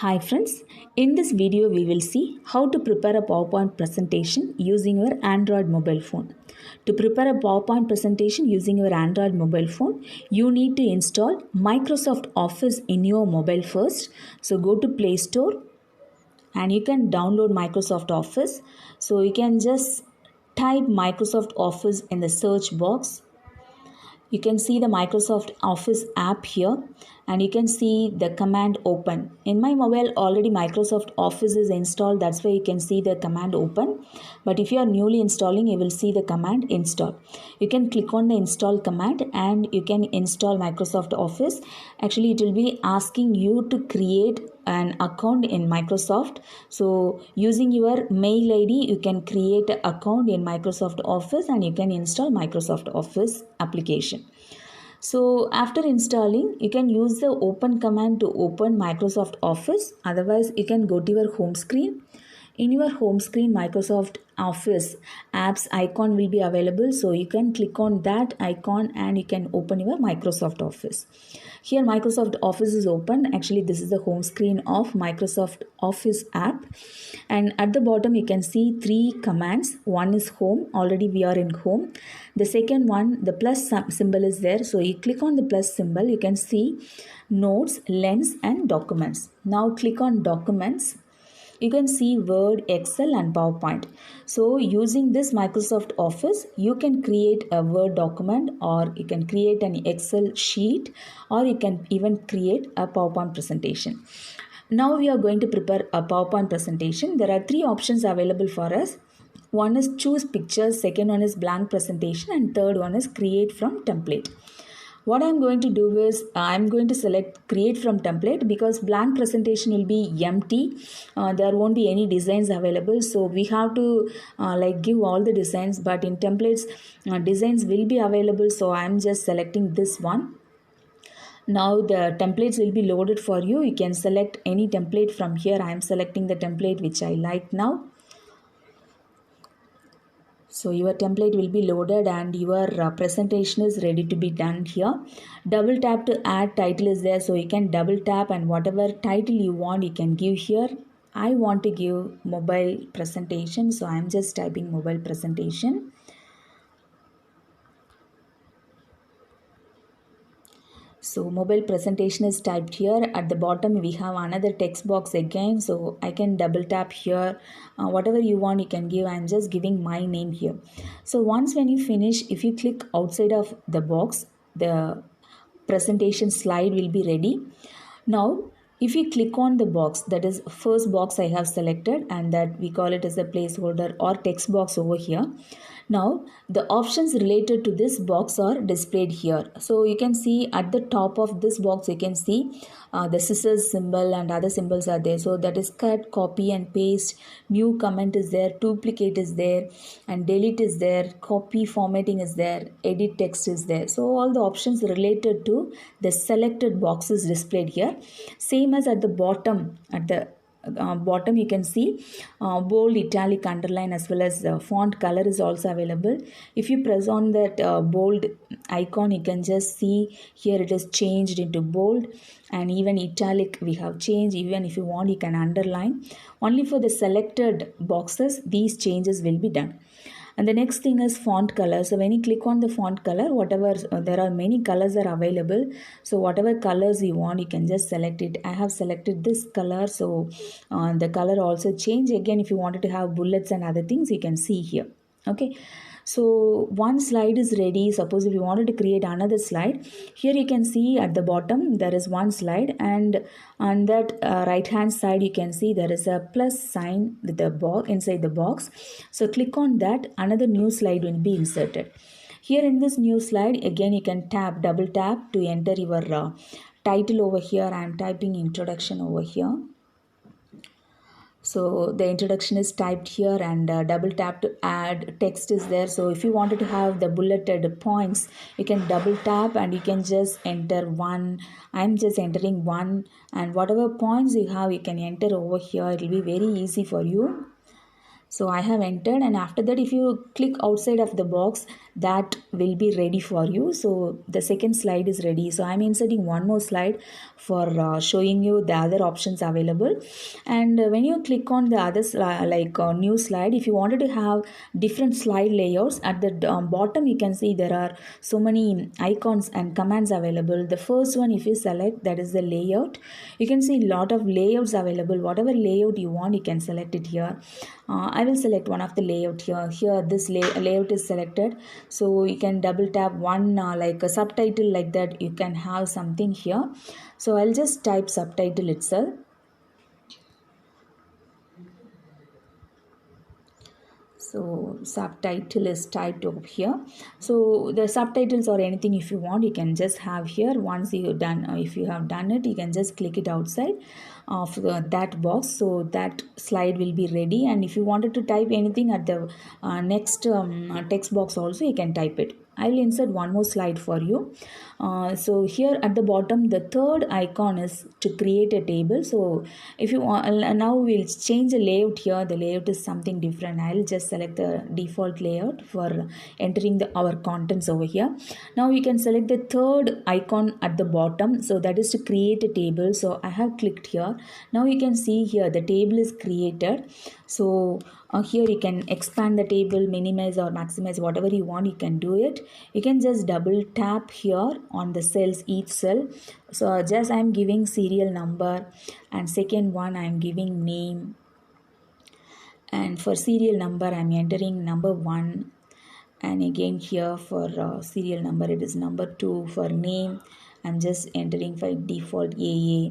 Hi friends, in this video we will see how to prepare a PowerPoint presentation using your Android mobile phone. To prepare a PowerPoint presentation using your Android mobile phone, you need to install Microsoft Office in your mobile first. So go to Play Store and you can download Microsoft Office. So you can just type Microsoft Office in the search box. You can see the Microsoft Office app here and you can see the command open. In my mobile already Microsoft Office is installed, that's why you can see the command open. But if you are newly installing, you will see the command install. You can click on the install command and you can install Microsoft Office. Actually it will be asking you to create an account in Microsoft. So using your mail ID you can create an account in Microsoft Office and you can install Microsoft Office application. So after installing, you can use the open command to open Microsoft Office. Otherwise you can go to your home screen. In your home screen, Microsoft Office apps icon will be available. So you can click on that icon and you can open your Microsoft Office. Here Microsoft Office is open. Actually this is the home screen of Microsoft Office app. And at the bottom you can see three commands. One is home. Already we are in home. The second one, the plus symbol is there. So you click on the plus symbol. You can see notes, lens and documents. Now click on documents. You can see Word, Excel and PowerPoint. So using this Microsoft Office, you can create a Word document or you can create an Excel sheet or you can even create a PowerPoint presentation. Now we are going to prepare a PowerPoint presentation. There are three options available for us. One is choose pictures, second one is blank presentation and third one is create from template. What I'm going to do is I'm going to select create from template because blank presentation will be empty. There won't be any designs available. So we have to give all the designs, but in templates designs will be available. So I'm just selecting this one. Now the templates will be loaded for you. You can select any template from here. I am selecting the template which I like now. So your template will be loaded and your presentation is ready to be done here. Double tap to add title is there. So you can double tap and whatever title you want you can give here. I want to give mobile presentation. So I'm just typing mobile presentation. So mobile presentation is typed here. At the bottom we have another text box again. So I can double tap here. Whatever you want you can give. I'm just giving my name here. So once when you finish, if you click outside of the box, the presentation slide will be ready. Now if you click on the box, that is first box I have selected and that we call it as a placeholder or text box over here. Now the options related to this box are displayed here. So you can see at the top of this box you can see the scissors symbol and other symbols are there. So that is cut, copy and paste, new comment is there, duplicate is there and delete is there, copy formatting is there, edit text is there. So all the options related to the selected box is displayed here. Same as at the bottom, bottom you can see bold, italic, underline as well as font color is also available. If you press on that bold icon, you can just see here it is changed into bold and even italic we have changed. Even if you want you can underline. Only for the selected boxes these changes will be done. And the next thing is font color. So when you click on the font color, whatever there are many colors are available. So whatever colors you want, you can just select it. I have selected this color. So the color also change. Again, if you wanted to have bullets and other things, you can see here. Okay. So one slide is ready. Suppose if you wanted to create another slide, here you can see at the bottom there is one slide and on that right hand side you can see there is a plus sign with the box inside the box. So click on that, another new slide will be inserted. Here in this new slide again you can double tap to enter your title over here. I am typing introduction over here. So the introduction is typed here and double tap to add text is there. So if you wanted to have the bulleted points, you can double tap and you can just enter one. I'm just entering one and whatever points you have, you can enter over here. It will be very easy for you. So I have entered, and after that if you click outside of the box, that will be ready for you. So the second slide is ready. So I'm inserting one more slide for showing you the other options available. And when you click on the other new slide, if you wanted to have different slide layouts, at the bottom you can see there are so many icons and commands available. The first one, if you select, that is the layout. You can see a lot of layouts available. Whatever layout you want, you can select it here. I will select one of the layout here. Here this layout is selected, so you can double tap one like a subtitle, like that you can have something here. So I'll just type subtitle itself. So subtitle is typed over here. So the subtitles or anything if you want, you can just have here. Once you done, if you have done it, you can just click it outside of that box, so that slide will be ready. And if you wanted to type anything at the next text box also, you can type it. I will insert one more slide for you. So here at the bottom, the third icon is to create a table. So if you want, now we'll change the layout here. The layout is something different. I'll just select the default layout for entering our contents over here. Now you can select the third icon at the bottom. So that is to create a table. So I have clicked here. Now you can see here the table is created. So here you can expand the table, minimize or maximize, whatever you want, you can do it. You can just double tap here on the cells, each cell. So just I'm giving serial number, and second one I'm giving name, and for serial number I'm entering number 1, and again here for serial number it is number 2. For name I'm just entering by default AA,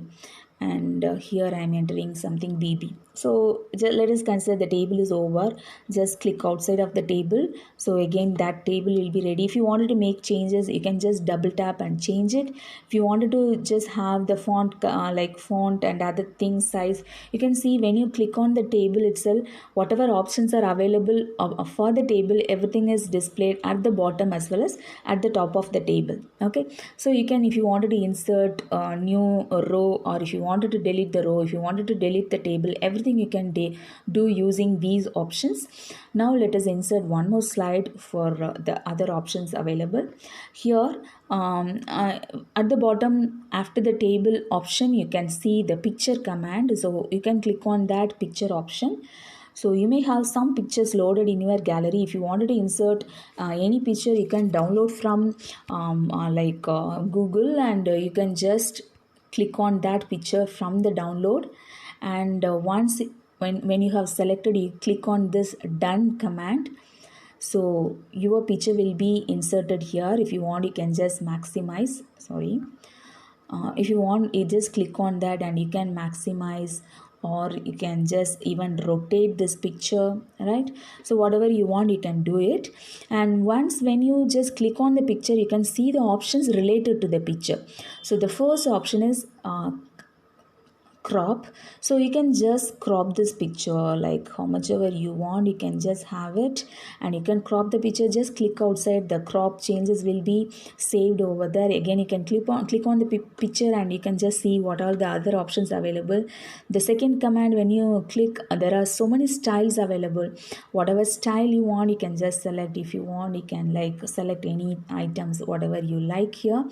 and here I'm entering something BB. So let us consider the table is over. Just click outside of the table. So again that table will be ready. If you wanted to make changes, you can just double tap and change it. If you wanted to just have the font like font and other things size, you can see when you click on the table itself, whatever options are available for the table, everything is displayed at the bottom as well as at the top of the table. Okay, so you can, if you wanted to insert a new row, or if you wanted to delete the row, if you wanted to delete the table, everything you can do using these options. Now let us insert one more slide for the other options available here. At the bottom after the table option, you can see the picture command. So you can click on that picture option. So you may have some pictures loaded in your gallery. If you wanted to insert any picture, you can download from Google, and you can just click on that picture from the download. And once when you have selected, you click on this done command. So your picture will be inserted here. If you want, you can just maximize, if you want, you just click on that and you can maximize, or you can just even rotate this picture, right? So whatever you want, you can do it. And once when you just click on the picture, you can see the options related to the picture. So the first option is crop. So you can just crop this picture like how much ever you want, you can just have it, and you can crop the picture. Just click outside, the crop changes will be saved over there. Again you can click on the picture, and you can just see what are the other options available. The second command, when you click, there are so many styles available. Whatever style you want, you can just select. If you want, you can like select any items whatever you like here.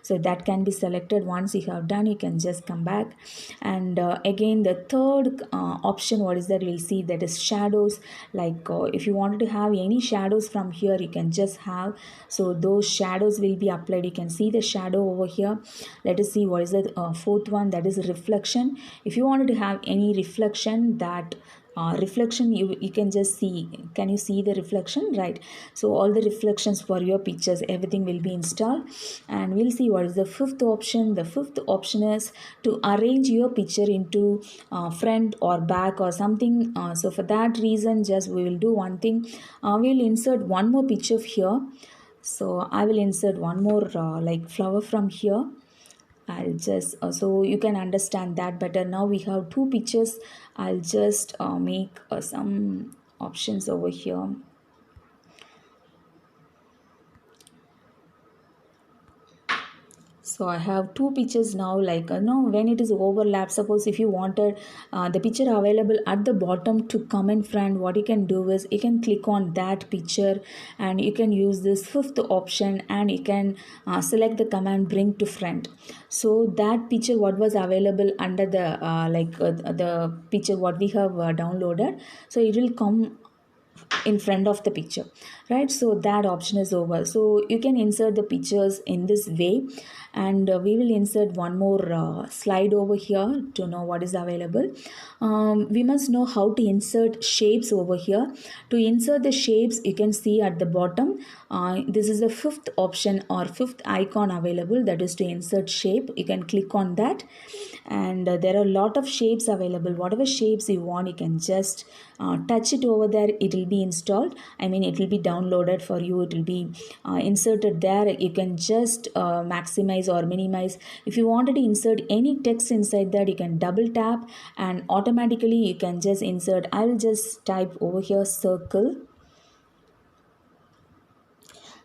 So that can be selected. Once you have done, you can just come back. And again the third option, what is that, we'll see that is shadows. Like if you wanted to have any shadows from here, you can just have. So those shadows will be applied. You can see the shadow over here. Let us see what is the fourth one, that is reflection. If you wanted to have any reflection, that reflection you can just see. Can you see the reflection, right? So all the reflections for your pictures, everything will be installed. And we'll see what is the fifth option. The fifth option is to arrange your picture into front or back or something. So for that reason, just we will do one thing. We'll insert one more picture here. So I will insert one more like flower from here. I'll just so you can understand that better. Now we have two pictures. I'll just make some options over here. So I have two pictures now, like when it is overlap, suppose if you wanted the picture available at the bottom to come in front, what you can do is you can click on that picture and you can use this fifth option and you can select the command bring to front. So that picture what was available under the picture what we have downloaded, so it will come in front of the picture, right? So that option is over. So you can insert the pictures in this way, and we will insert one more slide over here to know what is available. We must know how to insert shapes over here. To insert the shapes, you can see at the bottom, this is the fifth option or fifth icon available, that is to insert shape. You can click on that, and there are a lot of shapes available. Whatever shapes you want, you can just touch it over there. It will be installed, I mean it will be downloaded for you, it will be inserted there. You can just maximize or minimize. If you wanted to insert any text inside that, you can double tap and automatically you can just insert. I will just type over here circle.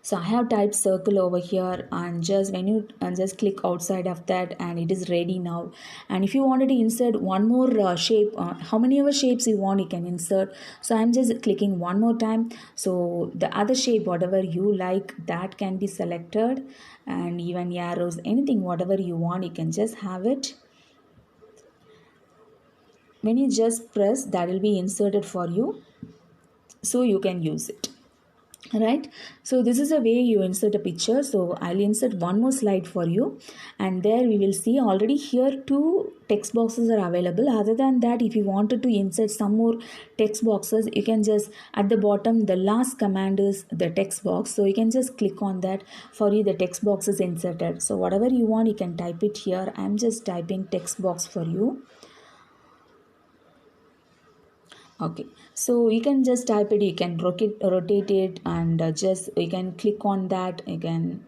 So I have typed circle over here, and just when you just click outside of that, and it is ready now. And if you wanted to insert one more shape, how many other shapes you want, you can insert. So I'm just clicking one more time. So the other shape, whatever you like, that can be selected, and even arrows, anything, whatever you want, you can just have it. When you just press, that will be inserted for you, so you can use it. Right, so this is a way you insert a picture. So I'll insert one more slide for you, and there we will see already here two text boxes are available. Other than that, if you wanted to insert some more text boxes, you can just at the bottom, the last command is the text box, so you can just click on that. For you, the text box is inserted, so whatever you want, you can type it here. I'm just typing text box for you. Okay, so you can just type it, you can rotate it, and just you can click on that. You can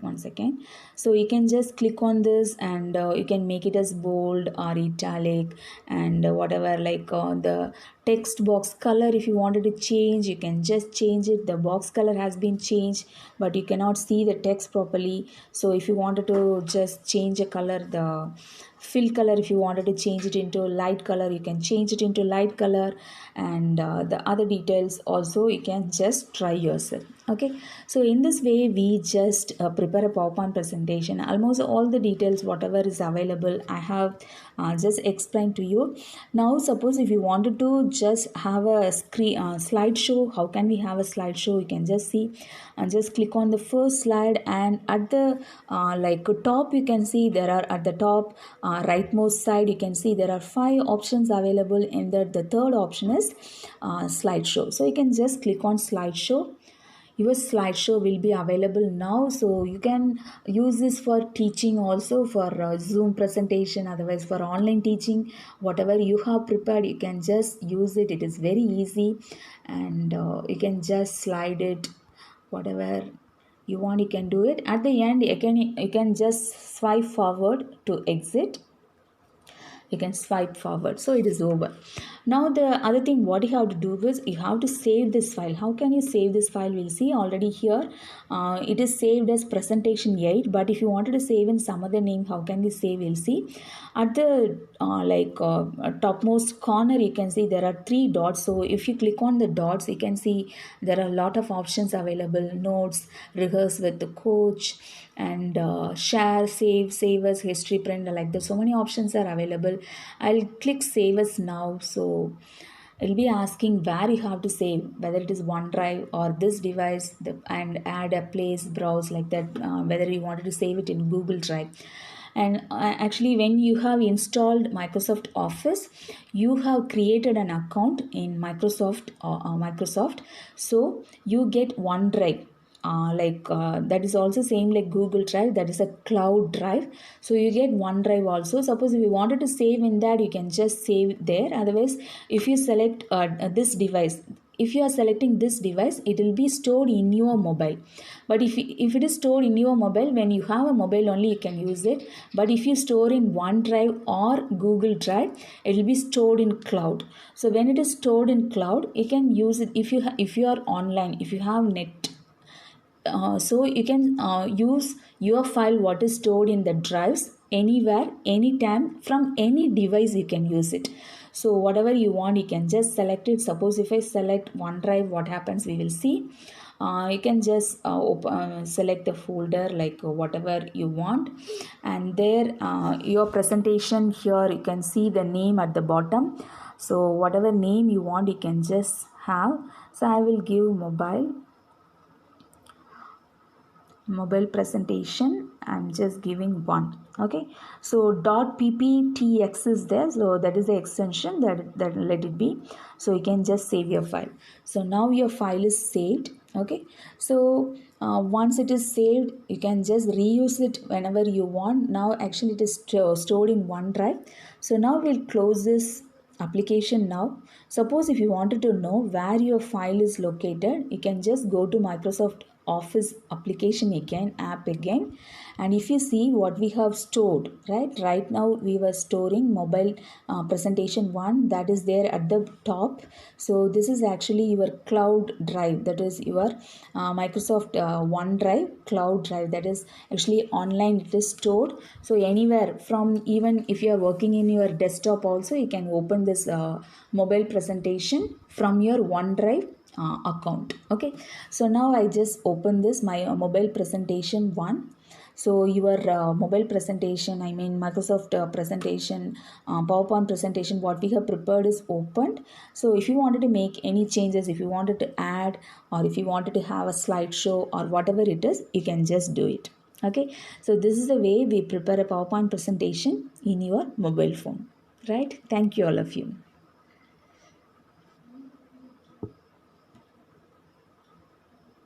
one second. So you can just click on this, and you can make it as bold or italic, and whatever, like the text box color, if you wanted to change, you can just change it. The box color has been changed, but you cannot see the text properly. So if you wanted to just change a color, the fill color, if you wanted to change it into light color, you can change it into light color, and the other details also you can just try yourself. Okay, so in this way we just prepare a PowerPoint presentation. Almost all the details whatever is available I have just explained to you. Now suppose if you wanted to just have a screen slideshow, how can we have a slideshow? You can just see and just click on the first slide, and at the top, you can see there are at the top rightmost side, you can see there are 5 options available. In that, the third option is slideshow. So you can just click on slideshow. Your slideshow will be available now, so you can use this for teaching also, for Zoom presentation, otherwise for online teaching. Whatever you have prepared, you can just use it. It is very easy, and you can just slide it, whatever you want, you can do it. At the end, you can just swipe forward to exit. You can swipe forward, so it is over. Now the other thing what you have to do is you have to save this file. How can you save this file? We'll see already here it is saved as presentation 8, but if you wanted to save in some other name, how can we save? We'll see. At the topmost corner, you can see there are 3 dots. So if you click on the dots, you can see there are a lot of options available: notes, rehearse with the coach, and share, save as, history, print, like that. So many options are available. I'll click save as now. So it'll be asking where you have to save, whether it is OneDrive or this device, and add a place, browse, like that, whether you wanted to save it in Google Drive. And actually, when you have installed Microsoft Office, you have created an account in Microsoft, so you get OneDrive. That is also same like Google Drive, that is a cloud drive. So you get OneDrive also. Suppose if you wanted to save in that, you can just save there. Otherwise, if you select this device, if you are selecting this device, it will be stored in your mobile. But if it is stored in your mobile, when you have a mobile only, you can use it. But if you store in OneDrive or Google Drive, it will be stored in cloud. So when it is stored in cloud, you can use it if you are online, if you have net. So you can use your file what is stored in the drives anywhere, anytime, from any device you can use it. So whatever you want, you can just select it. Suppose if I select OneDrive, what happens we will see. You can just select the folder like whatever you want, and there your presentation here you can see the name at the bottom. So whatever name you want you can just have. So I will give mobile presentation. I'm just giving one. Okay, so .pptx is there, so that is the extension that let it be. So you can just save your file. So now your file is saved. Okay, so once it is saved, you can just reuse it whenever you want. Now actually it is stored in OneDrive. So now we'll close this application. Now suppose if you wanted to know where your file is located, you can just go to Microsoft Office application again, app again, and if you see what we have stored, right now we were storing mobile presentation 1, that is there at the top. So this is actually your cloud drive, that is your Microsoft OneDrive cloud drive, that is actually online, it is stored. So anywhere from, even if you are working in your desktop also, you can open this mobile presentation from your OneDrive account. Okay, so now I just open this my mobile presentation 1. So your mobile presentation, I mean Microsoft presentation, PowerPoint presentation, what we have prepared is opened. So if you wanted to make any changes, if you wanted to add, or if you wanted to have a slideshow or whatever it is, you can just do it. Okay, so this is the way we prepare a PowerPoint presentation in your mobile phone. Right? Thank you all of you.